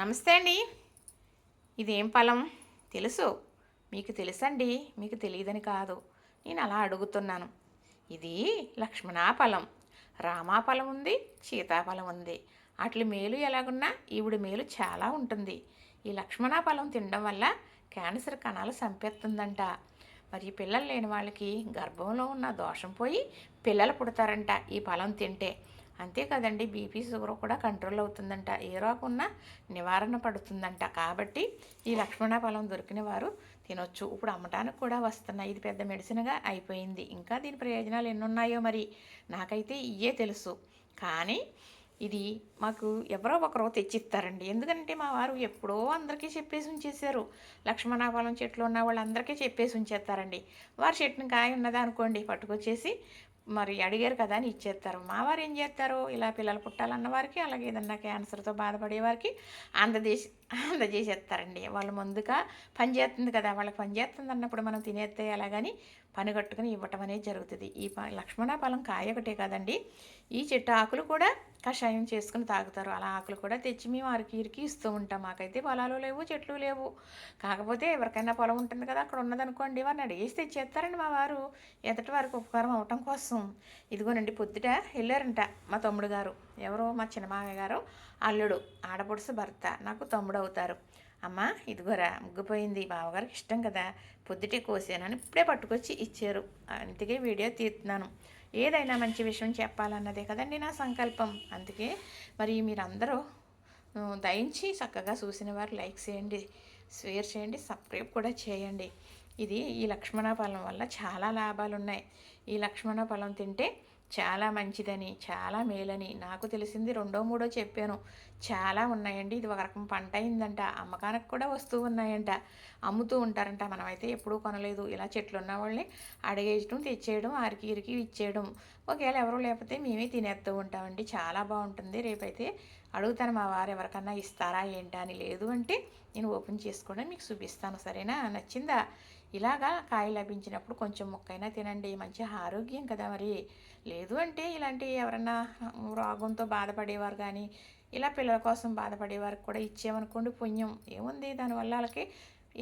నమస్తే అండి. ఇదేం ఫలం తెలుసు. మీకు తెలుసండి. మీకు తెలియదని కాదు. నేను అలా అడుగుతున్నాను. ఇది లక్ష్మణాఫలం. రామాఫలం ఉంది, సీతాఫలం ఉంది. అట్ల మేలు ఎలాగున్నా ఈవిడ మేలు చాలా ఉంటుంది. ఈ లక్ష్మణాఫలం తినడం వల్ల క్యాన్సర్ కణాలు చంపేస్తుందంట. మరి పిల్లలు లేని వాళ్ళకి గర్భంలో ఉన్న దోషం పోయి పిల్లలు పుడతారంట ఈ ఫలం తింటే. అంతే కదండి, బీపీ షుగర్ కూడా కంట్రోల్ అవుతుందంట. ఏ రోగం నివారణ పడుతుందంట. కాబట్టి ఈ లక్ష్మణ ఫలం దొరికిన వారు తినొచ్చు. ఇప్పుడు అమ్మటానికి కూడా వస్తున్నాయి. ఇది పెద్ద మెడిసిన్గా అయిపోయింది. ఇంకా దీని ప్రయోజనాలు ఎన్నున్నాయో మరి నాకైతే ఇయే తెలుసు. కానీ ఇది మాకు ఎవరో ఒకరు తెచ్చిస్తారండి. ఎందుకంటే మా వారు ఎప్పుడో అందరికీ చెప్పేసి ఉంచేశారు. లక్ష్మణాఫలం చెట్లు ఉన్న వాళ్ళందరికీ చెప్పేసి ఉంచేస్తారండి. వారి చెట్టుని కాయ ఉన్నదా అనుకోండి, పట్టుకొచ్చేసి మరి అడిగారు కదా అని ఇచ్చేస్తారు. మా వారు ఏం చేస్తారు, ఇలా పిల్లలు పుట్టాలన్న వారికి, అలాగే ఏదన్నా క్యాన్సర్తో బాధపడే వారికి అందజేసేస్తారండి. వాళ్ళు ముందుగా పని చేస్తుంది కదా, వాళ్ళకి పని చేస్తుంది అన్నప్పుడు మనం తినేస్తే ఎలాగని పని కట్టుకుని ఇవ్వటం అనేది జరుగుతుంది. ఈ లక్ష్మణ ఫలం కాయ ఒకటే కాదండి, ఈ చెట్టు ఆకులు కూడా కషాయం చేసుకుని తాగుతారు. అలా ఆకులు కూడా తెచ్చి మేము ఇరికి ఇస్తూ ఉంటాం. మాకైతే పొలాలు లేవు, చెట్లు లేవు. కాకపోతే ఎవరికైనా పొలం ఉంటుంది కదా, అక్కడ ఉన్నదనుకోండి, వారిని అడిగేసి తెచ్చేస్తారండి మా వారు, ఎదటి వారికి ఉపకారం అవటం కోసం. ఇదిగోనండి, పొద్దుట వెళ్ళారంట మా తమ్ముడు గారు, ఎవరో మా చిన్నమామయ్య గారు అల్లుడు, ఆడపడుసు భర్త, నాకు తమ్ముడు అవుతారు. అమ్మ ఇదిగోరా, ముగ్గిపోయింది, బావగారికి ఇష్టం కదా, పొద్దుటే కోసానని ఇప్పుడే పట్టుకొచ్చి ఇచ్చారు. అందుకే వీడియో తీస్తున్నాను. ఏదైనా మంచి విషయం చెప్పాలన్నదే కదండి నా సంకల్పం. అందుకే మరి మీరందరూ దయించి చక్కగా చూసిన వారు లైక్ చేయండి, షేర్ చేయండి, సబ్స్క్రైబ్ కూడా చేయండి. ఇది ఈ లక్ష్మణ ఫలం వల్ల చాలా లాభాలు ఉన్నాయి. ఈ లక్ష్మణ ఫలం తింటే చాలా మంచిదని, చాలా మేలని నాకు తెలిసింది రెండో మూడో చెప్పాను. చాలా ఉన్నాయండి. ఇది ఒక రకం పంట అయిందంట, అమ్మకానికి కూడా వస్తూ ఉన్నాయంట, అమ్ముతూ ఉంటారంట. మనమైతే ఎప్పుడూ కొనలేదు. ఇలా చెట్లు ఉన్న వాళ్ళని అడిగేయడం, తెచ్చేయడం, ఆరికి ఇరికి ఇచ్చేయడం. ఒకవేళ ఎవరూ లేకపోతే మేమే తినేస్తూ ఉంటామండి. చాలా బాగుంటుంది. రేపైతే అడుగుతాను మా వారు ఎవరికన్నా ఇస్తారా ఏంటా అని. లేదు అంటే నేను ఓపెన్ చేసుకోవడం మీకు చూపిస్తాను. సరేనా? నచ్చిందా? ఇలాగా కాయ లభించినప్పుడు కొంచెం మొక్కైనా తినండి. మంచి ఆరోగ్యం కదా మరి. లేదు అంటే ఇలాంటి ఎవరన్నా రోగంతో బాధపడేవారు కానీ, ఇలా పిల్లల కోసం బాధపడేవారికి కూడా ఇచ్చేమనుకోండి, పుణ్యం ఏముంది దానివల్ల. వాళ్ళకి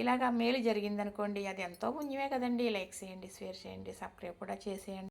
ఇలాగా మేలు జరిగిందనుకోండి, అది ఎంతో పుణ్యమే కదండి. లైక్ చేయండి, షేర్ చేయండి, సబ్స్క్రైబ్ కూడా చేసేయండి.